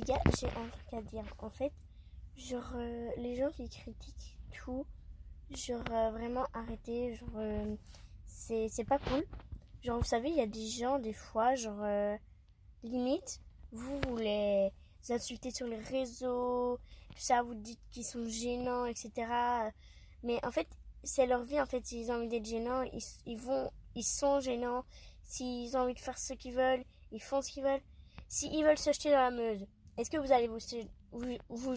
Les gars, j'ai un truc à dire. En fait, genre, les gens qui critiquent tout, genre, vraiment arrêtez. Genre, c'est pas cool. Genre, vous savez, il y a des gens, des fois, genre, limite, vous les insultez sur les réseaux, tout ça, vous dites qu'ils sont gênants, etc. Mais en fait, c'est leur vie, en fait. S'ils ont envie d'être gênants, ils sont gênants. S'ils ont envie de faire ce qu'ils veulent, ils font ce qu'ils veulent. S'ils veulent se jeter dans la Meuse, est-ce que vous allez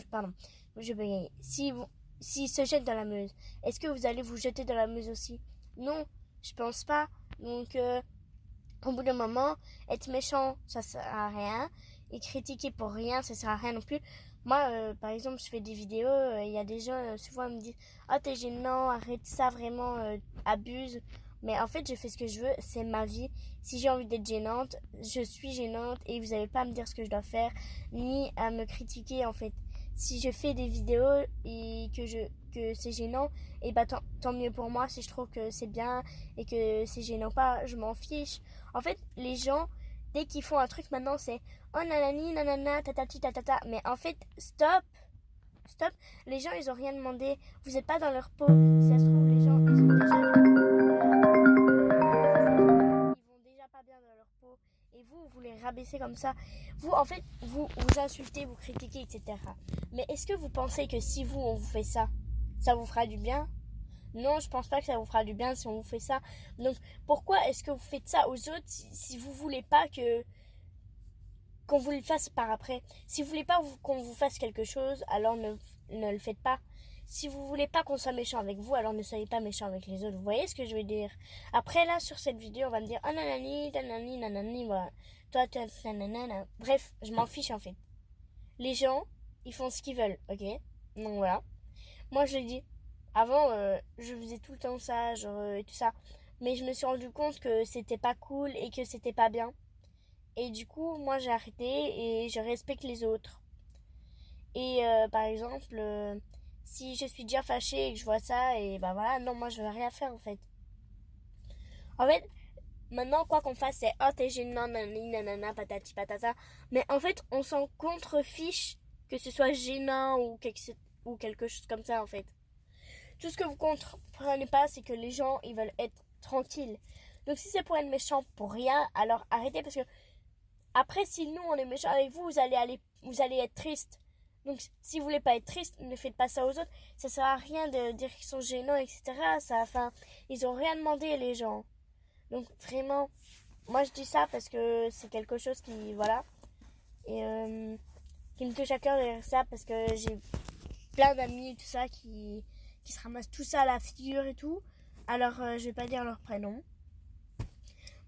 pardon, je vais gagner. S'ils se jettent dans la Meuse, est-ce que vous allez vous jeter dans la Meuse aussi? Non, je pense pas. Donc, au bout d'un moment, être méchant, ça sert à rien. Et critiquer pour rien, ça sert à rien non plus. Moi, par exemple, je fais des vidéos, il y a des gens, souvent, ils me disent « Oh, t'es gênant, arrête ça, vraiment, abuse. » Mais en fait, je fais ce que je veux, c'est ma vie. Si j'ai envie d'être gênante, je suis gênante et vous n'avez pas à me dire ce que je dois faire, ni à me critiquer, en fait. Si je fais des vidéos et que c'est gênant, et bah tant mieux pour moi si je trouve que c'est bien et que c'est gênant pas, je m'en fiche. En fait, les gens, dès qu'ils font un truc maintenant, c'est oh nanani, nanana, tatati, tatata. Mais en fait, stop. Stop. Les gens, ils ont rien demandé. Vous n'êtes pas dans leur peau. Si ça se trouve, les gens, ils ont déjà ils vont déjà pas bien dans leur peau. Et vous les rabaissez comme ça. Vous, en fait, vous insultez, vous critiquez, etc. Mais est-ce que vous pensez que si on vous fait ça, ça vous fera du bien? Non, je pense pas que ça vous fera du bien si on vous fait ça. Donc, pourquoi est-ce que vous faites ça aux autres si vous voulez pas qu'on vous le fasse par après? Si vous voulez pas qu'on vous fasse quelque chose, alors ne le faites pas. Si vous voulez pas qu'on soit méchant avec vous, alors ne soyez pas méchant avec les autres. Vous voyez ce que je veux dire? Après, là, sur cette vidéo, on va me dire, oh nanani, nanani, nanani, voilà. Toi, nanana. Bref, je m'en fiche, en fait. Les gens, ils font ce qu'ils veulent, ok? Donc, voilà. Moi, je l'ai dit. Avant, je faisais tout le temps ça, genre, et tout ça. Mais je me suis rendu compte que c'était pas cool et que c'était pas bien. Et du coup, moi, j'ai arrêté et je respecte les autres. Et par exemple, si je suis déjà fâchée et que je vois ça, et bah voilà, non, moi, je veux rien faire, en fait. En fait, maintenant, quoi qu'on fasse, c'est oh, t'es gênant, nanani, nanana, patati patata. Mais en fait, on s'en contrefiche que ce soit gênant ou quelque chose comme ça, en fait. Tout ce que vous comprenez pas, c'est que les gens, ils veulent être tranquilles. Donc si c'est pour être méchant pour rien, alors arrêtez parce que après, si nous on est méchant avec vous, vous allez être triste. Donc si vous voulez pas être triste, ne faites pas ça aux autres. Ça sert à rien de dire qu'ils sont gênants, etc. Ils ont rien demandé les gens. Donc vraiment, moi je dis ça parce que c'est quelque chose qui, voilà, et qui me touche à cœur de dire ça parce que j'ai plein d'amis et tout ça qui se ramassent tout ça à la figure et tout. Alors, je vais pas dire leur prénom.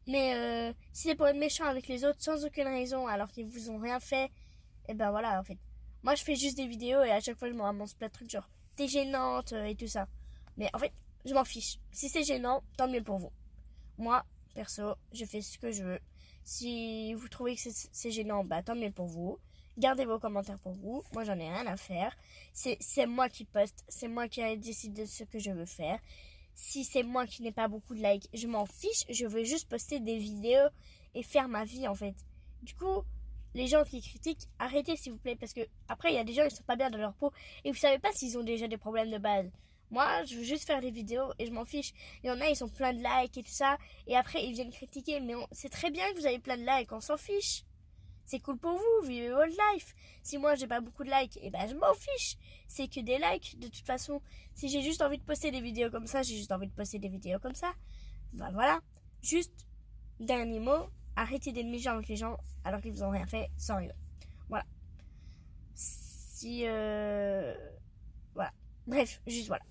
Mais si c'est pour être méchant avec les autres sans aucune raison alors qu'ils vous ont rien fait, et ben voilà, en fait. Moi, je fais juste des vidéos et à chaque fois, je me ramasse plein de trucs genre t'es gênante et tout ça. Mais en fait, je m'en fiche. Si c'est gênant, tant mieux pour vous. Moi, perso, je fais ce que je veux. Si vous trouvez que c'est gênant, bah tant mieux pour vous. Gardez vos commentaires pour vous. Moi, j'en ai rien à faire. C'est moi qui poste. C'est moi qui décide de ce que je veux faire. Si c'est moi qui n'ai pas beaucoup de likes, je m'en fiche. Je veux juste poster des vidéos et faire ma vie, en fait. Du coup, les gens qui critiquent, arrêtez s'il vous plaît. Parce que après, il y a des gens qui sont pas bien dans leur peau. Et vous savez pas s'ils ont déjà des problèmes de base. Moi, je veux juste faire des vidéos et je m'en fiche. Il y en a, ils ont plein de likes et tout ça. Et après, ils viennent critiquer. Mais c'est très bien que vous avez plein de likes. On s'en fiche. C'est cool pour vous, vivez votre life. Si moi j'ai pas beaucoup de likes, et ben je m'en fiche. C'est que des likes de toute façon. Si j'ai juste envie de poster des vidéos comme ça, j'ai juste envie de poster des vidéos comme ça. Ben voilà. Juste, dernier mot, arrêtez d'être méchant avec les gens alors qu'ils vous ont rien fait sans raison. Voilà. Voilà. Bref, juste voilà.